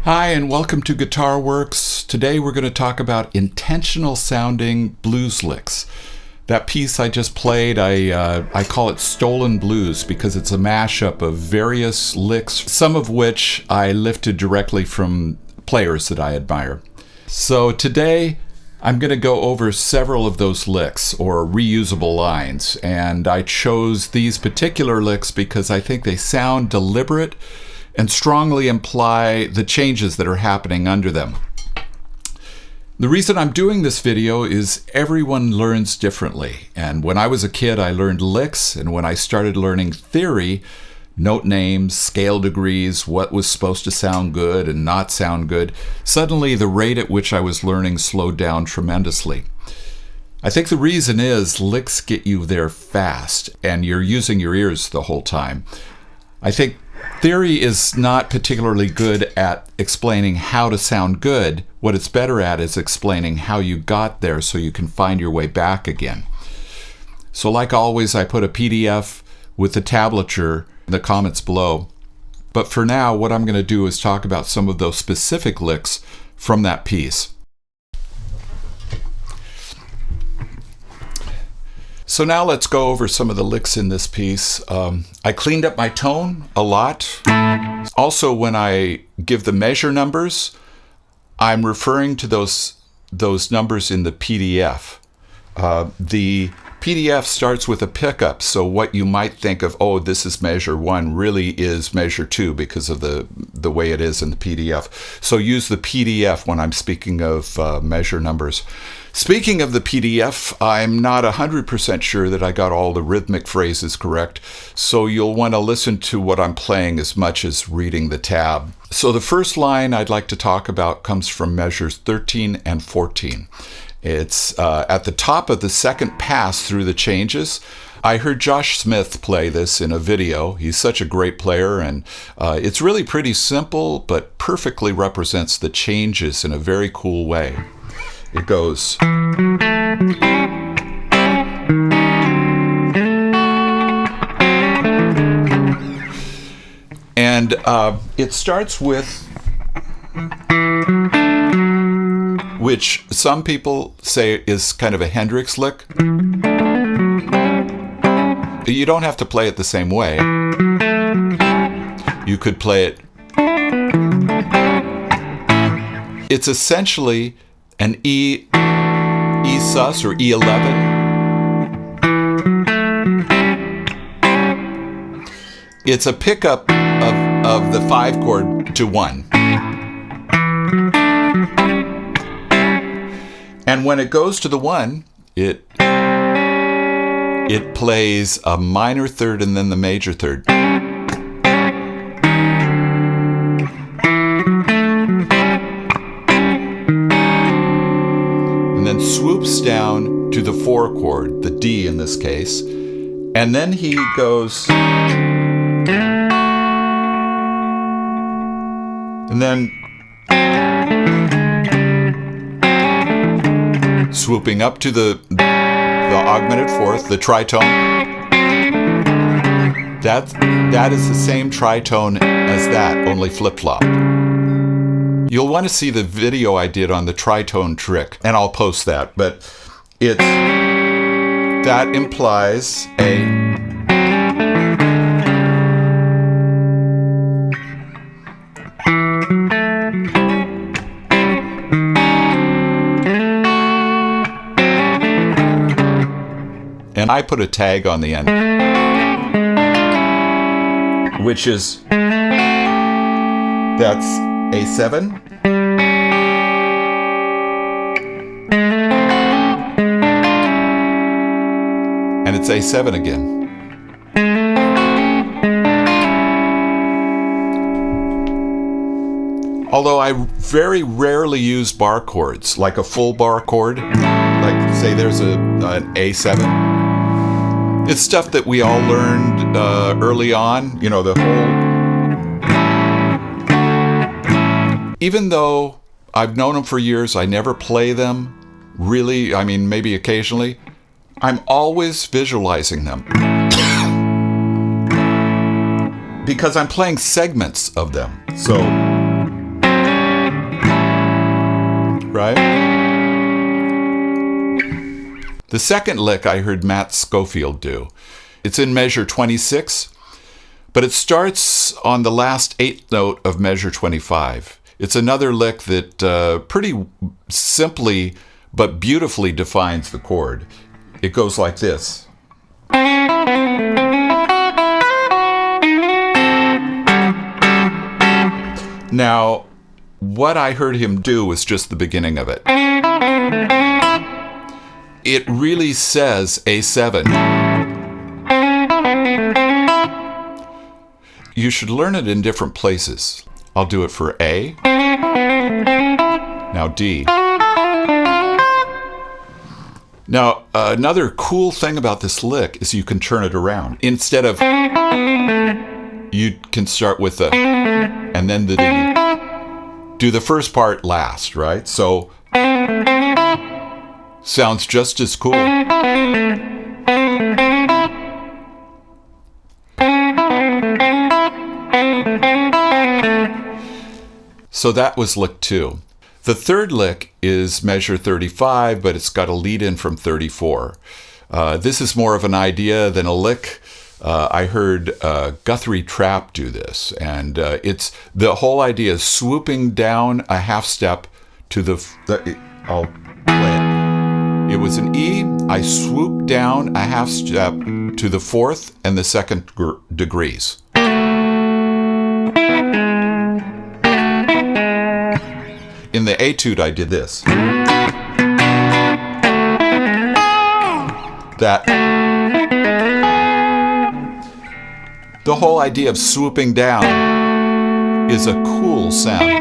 Hi, and welcome to Guitar Works. Today we're going to talk about intentional sounding blues licks. That piece I just played, I call it Stolen Blues because it's a mashup of various licks, some of which I lifted directly from players that I admire. So today I'm going to go over several of those licks, or reusable lines, and I chose these particular licks because I think they sound deliberate and strongly imply the changes that are happening under them. The reason I'm doing this video is everyone learns differently, and when I was a kid I learned licks, and when I started learning theory, note names, scale degrees, what was supposed to sound good and not sound good, suddenly the rate at which I was learning slowed down tremendously. I think the reason is licks get you there fast, and you're using your ears the whole time. I think theory is not particularly good at explaining how to sound good. What it's better at is explaining how you got there so you can find your way back again. So like always, I put a PDF with the tablature in the comments below. But for now, what I'm going to do is talk about some of those specific licks from that piece. So now let's go over some of the licks in this piece. I cleaned up my tone a lot. Also, when I give the measure numbers, I'm referring to those numbers in the PDF. The PDF starts with a pickup, so what you might think of, oh, this is measure 1, really is measure 2 because of the way it is in the PDF. So use the PDF when I'm speaking of measure numbers. Speaking of the PDF, I'm not 100% sure that I got all the rhythmic phrases correct, so you'll want to listen to what I'm playing as much as reading the tab. So the first line I'd like to talk about comes from measures 13 and 14. It's at the top of the second pass through the changes. I heard Josh Smith play this in a video. He's such a great player, and it's really pretty simple, but perfectly represents the changes in a very cool way. It goes. And it starts with, which some people say is kind of a Hendrix lick. You don't have to play it the same way. You could play it. It's essentially an E sus or E11. It's a pickup of the 5 chord to 1. And when it goes to the 1, it plays a minor third and then the major third. And then swoops down to the 4 chord, the D in this case. And then he goes, and then swooping up to the augmented fourth, the tritone. That is the same tritone as that, only flip-flop. You'll want to see the video I did on the tritone trick, and I'll post that, but that implies a and I put a tag on the end, which is, that's A7. And it's A7 again. Although I very rarely use bar chords, like a full bar chord, like say there's an A7. It's stuff that we all learned early on, you know, the whole... Even though I've known them for years, I never play them, really, I mean, maybe occasionally. I'm always visualizing them. because I'm playing segments of them. So right? The second lick I heard Matt Schofield do. It's in measure 26, but it starts on the last eighth note of measure 25. It's another lick that pretty simply but beautifully defines the chord. It goes like this. Now, what I heard him do was just the beginning of it. It really says A7. You should learn it in different places. I'll do it for A. Now D. Now, another cool thing about this lick is you can turn it around. Instead of, you can start with the, and then the D. Do the first part last, right? So, sounds just as cool. So that was lick 2. The third lick is measure 35, but it's got a lead in from 34. This is more of an idea than a lick. I heard Guthrie Trapp do this, and it's the whole idea is swooping down a half step to I'll play it. It was an E. I swooped down a half step to the fourth and the second degrees. In the Etude, I did this. The whole idea of swooping down is a cool sound.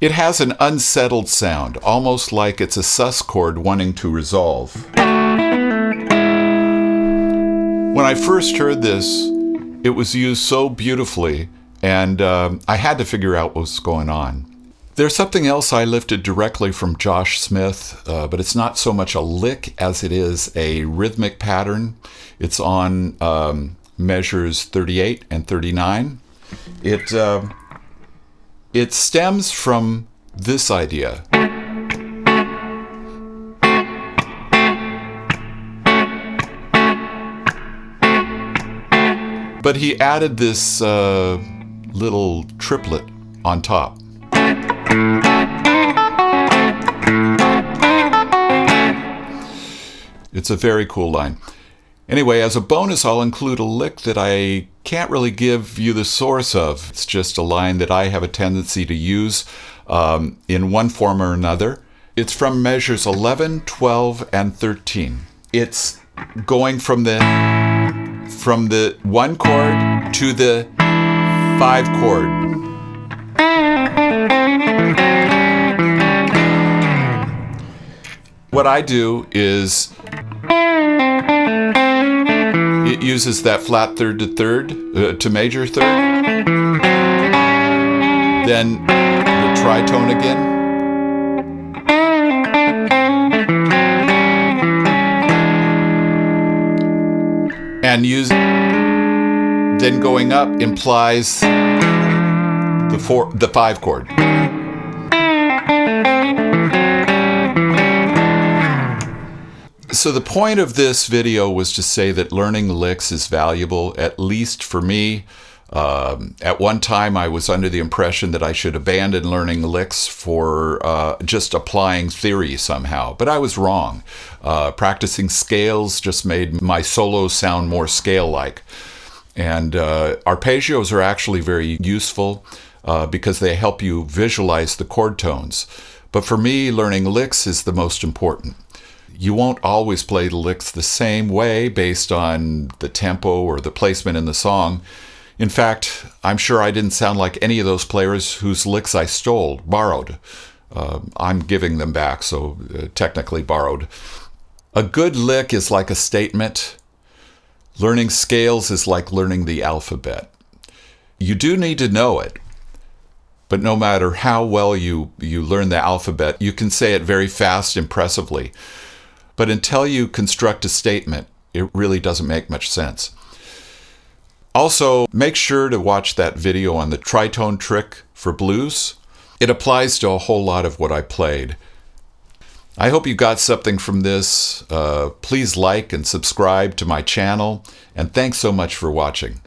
It has an unsettled sound, almost like it's a sus chord wanting to resolve. When I first heard this, it was used so beautifully, and I had to figure out what was going on. There's something else I lifted directly from Josh Smith, but it's not so much a lick as it is a rhythmic pattern. It's on measures 38 and 39. It stems from this idea. But he added this little triplet on top. It's a very cool line. Anyway, as a bonus, I'll include a lick that I can't really give you the source of. It's just a line that I have a tendency to use in one form or another. It's from measures 11, 12, and 13. It's going from the 1 chord to the 5 chord. What I do is it uses that flat third to third, to major third, then the tritone again, and then going up implies the 5 chord. So the point of this video was to say that learning licks is valuable, at least for me. At one time, I was under the impression that I should abandon learning licks for just applying theory somehow, but I was wrong. Practicing scales just made my solos sound more scale-like. And arpeggios are actually very useful because they help you visualize the chord tones. But for me, learning licks is the most important. You won't always play the licks the same way based on the tempo or the placement in the song. In fact, I'm sure I didn't sound like any of those players whose licks I borrowed. I'm giving them back, so technically borrowed. A good lick is like a statement. Learning scales is like learning the alphabet. You do need to know it, but no matter how well you learn the alphabet, you can say it very fast, impressively. But until you construct a statement, it really doesn't make much sense. Also, make sure to watch that video on the tritone trick for blues. It applies to a whole lot of what I played. I hope you got something from this. Please like and subscribe to my channel, and thanks so much for watching.